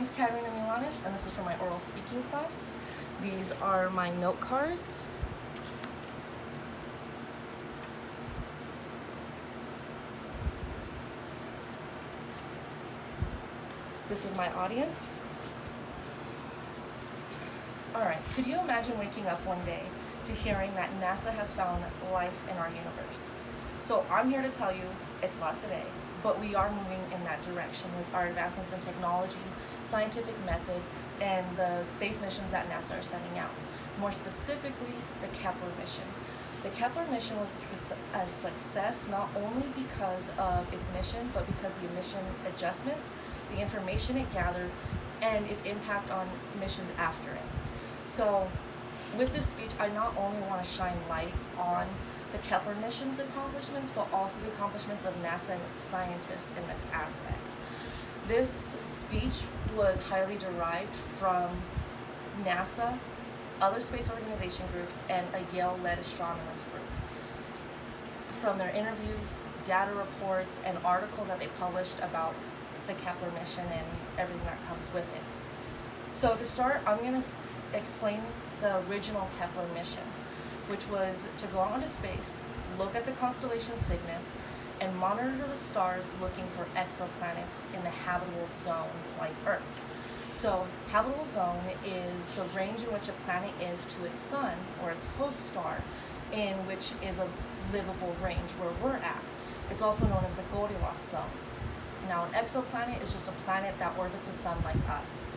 name's Katerina Milanes, and this is for my oral speaking class. These are my note cards. This is my audience. Alright, could you imagine waking up one day to hearing that NASA has found life in our universe? So I'm here to tell you it's not today, but we are moving in that direction with our advancements in technology, scientific method, and the space missions that NASA are sending out. More specifically, the Kepler mission. The Kepler mission was a success not only because of its mission, but because the mission adjustments, the information it gathered, and its impact on missions after it. So with this speech, I not only want to shine light on the Kepler mission's accomplishments, but also the accomplishments of NASA and its scientists in this aspect. This speech was highly derived from NASA, other space organization groups, and a Yale-led astronomers group. From their interviews, data reports, and articles that they published about the Kepler mission and everything that comes with it. So to start, I'm going to explain the original Kepler mission, which was to go out into space, look at the constellation Cygnus, and monitor the stars looking for exoplanets in the habitable zone like Earth. So habitable zone is the range in which a planet is to its sun or its host star, in which is a livable range where we're at. It's also known as the Goldilocks zone. Now, an exoplanet is just a planet that orbits a sun like us.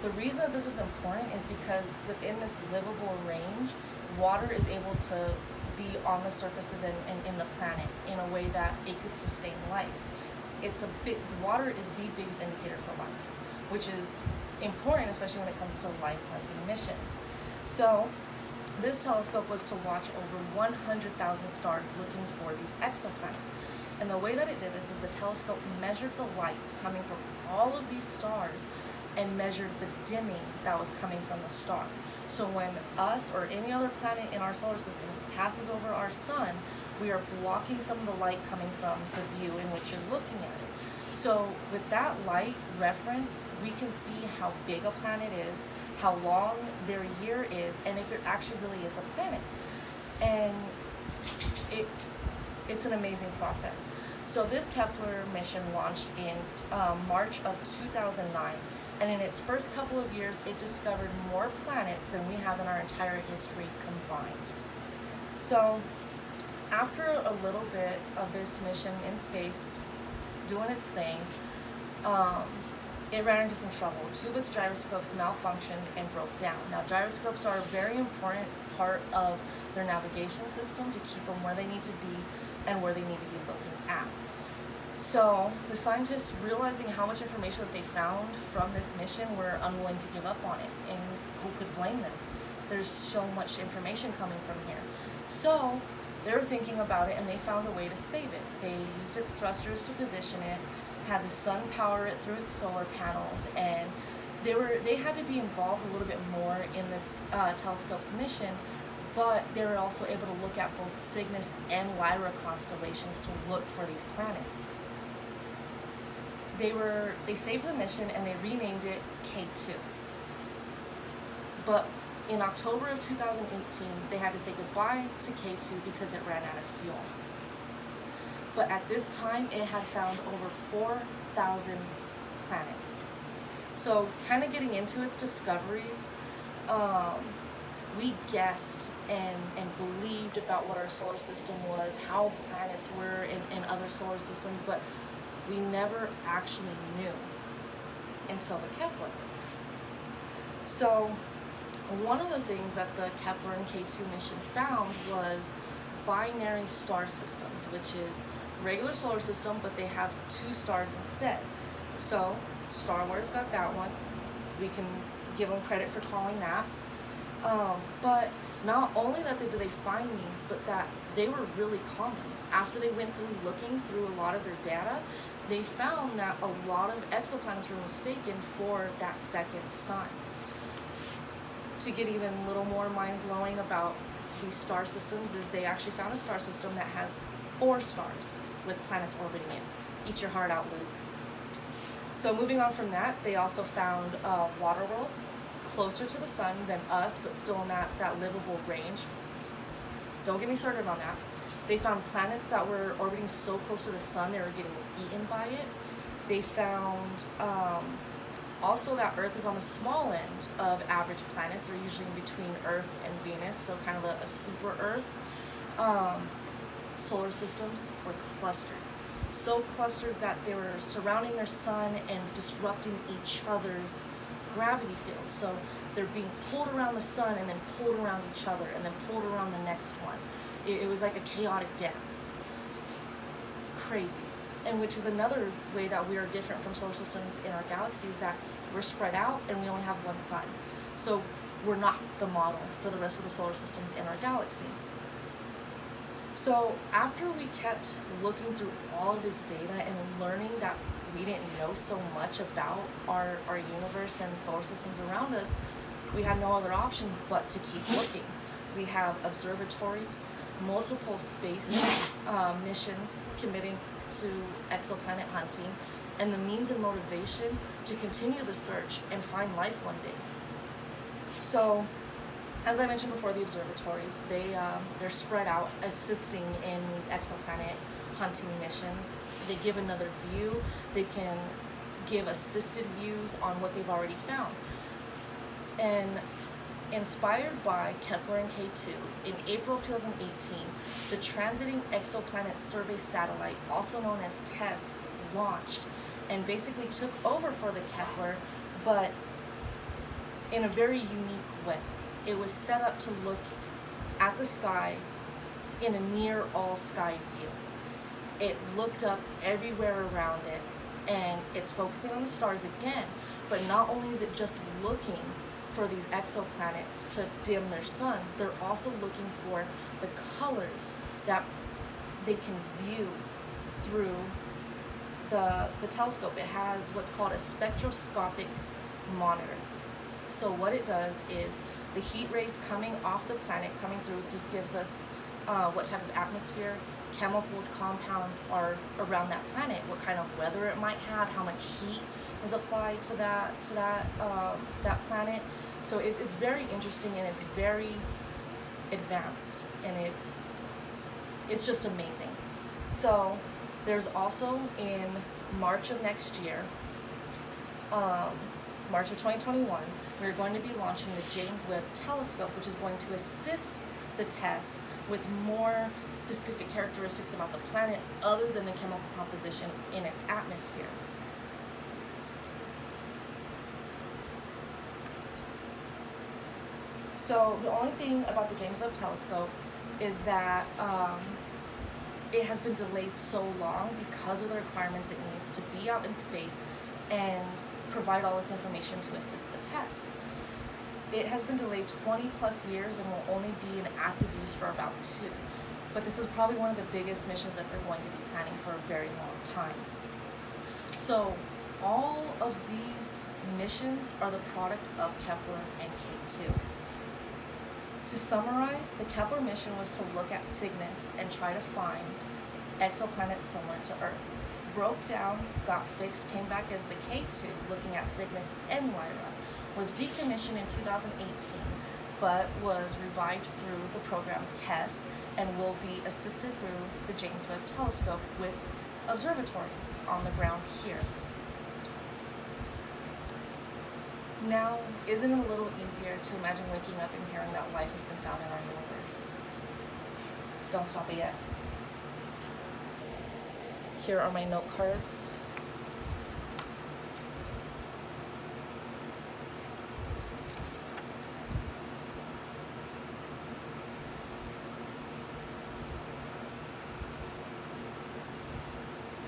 The reason that this is important is because within this livable range, water is able to be on the surfaces and in the planet in a way that it could sustain life. Water is the biggest indicator for life, which is important, especially when it comes to life hunting missions. So this telescope was to watch over 100,000 stars looking for these exoplanets. And the way that it did this is the telescope measured the lights coming from all of these stars and measured the dimming that was coming from the star. So when us or any other planet in our solar system passes over our sun, we are blocking some of the light coming from the view in which you're looking at it. So with that light reference, we can see how big a planet is, how long their year is, and if it actually really is a planet. And it's an amazing process. So this Kepler mission launched in March of 2009. And in its first couple of years, it discovered more planets than we have in our entire history combined. So after a little bit of this mission in space, doing its thing, it ran into some trouble. Two of its gyroscopes malfunctioned and broke down. Now, gyroscopes are a very important part of their navigation system to keep them where they need to be and where they need to be looking at. So the scientists, realizing how much information that they found from this mission, were unwilling to give up on it. And who could blame them? There's so much information coming from here. So they were thinking about it, and they found a way to save it. They used its thrusters to position it, had the sun power it through its solar panels, and they had to be involved a little bit more in this telescope's mission, but they were also able to look at both Cygnus and Lyra constellations to look for these planets. They saved the mission and they renamed it K2. But in October of 2018, they had to say goodbye to K2 because it ran out of fuel. But at this time, it had found over 4,000 planets. So kind of getting into its discoveries, we guessed and believed about what our solar system was, how planets were in other solar systems, but we never actually knew until the Kepler. So one of the things that the Kepler and K2 mission found was binary star systems, which is regular solar system, but they have two stars instead. So Star Wars got that one. We can give them credit for calling that. But not only that did they find these, but that they were really common. After they went through looking through a lot of their data, they found that a lot of exoplanets were mistaken for that second sun. To get even a little more mind-blowing about these star systems is they actually found a star system that has 4 stars with planets orbiting it. Eat your heart out, Luke. So moving on from that, they also found water worlds closer to the sun than us, but still in that livable range. Don't get me started on that. They found planets that were orbiting so close to the sun they were getting eaten by it. They found also that Earth is on the small end of average planets. They're usually in between Earth and Venus, so kind of a super Earth. Solar systems were clustered. So clustered that they were surrounding their sun and disrupting each other's gravity field. So they're being pulled around the sun and then pulled around each other and then pulled around the next one. It was like a chaotic dance. Crazy. And which is another way that we are different from solar systems in our galaxy, is that we're spread out and we only have one sun. So we're not the model for the rest of the solar systems in our galaxy. So after we kept looking through all of this data and learning that we didn't know so much about our universe and solar systems around us, we had no other option but to keep looking. We have observatories, multiple space missions committing to exoplanet hunting, and the means and motivation to continue the search and find life one day. So, as I mentioned before, the observatories, they're spread out, assisting in these exoplanet hunting missions. They give another view. They can give assisted views on what they've already found. And inspired by Kepler and K2, in April of 2018, the Transiting Exoplanet Survey Satellite, also known as TESS, launched and basically took over for the Kepler, but in a very unique way. It was set up to look at the sky in a near all sky view. It looked up everywhere around it, and it's focusing on the stars again, but not only is it just looking for these exoplanets to dim their suns, they're also looking for the colors that they can view through the telescope. It has what's called a spectroscopic monitor. So what it does is the heat rays coming off the planet, coming through, gives us what type of atmosphere, chemicals, compounds are around that planet, what kind of weather it might have, how much heat is applied to that planet. So it's very interesting and it's very advanced, and it's just amazing. So there's also in March of next year, March of 2021, we're going to be launching the James Webb Telescope, which is going to assist the TESS with more specific characteristics about the planet other than the chemical composition in its atmosphere. So the only thing about the James Webb Telescope is that it has been delayed so long because of the requirements it needs to be out in space and provide all this information to assist the TESS. It has been delayed 20 plus years and will only be in active use for about 2. But this is probably one of the biggest missions that they're going to be planning for a very long time. So all of these missions are the product of Kepler and K2. To summarize, the Kepler mission was to look at Cygnus and try to find exoplanets similar to Earth. Broke down, got fixed, came back as the K2, looking at Cygnus and Lyra. Was decommissioned in 2018, but was revived through the program TESS and will be assisted through the James Webb Telescope with observatories on the ground here. Now, isn't it a little easier to imagine waking up and hearing that life has been found in our universe? Don't stop it yet. Here are my note cards.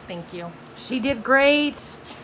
Thank you. She did great.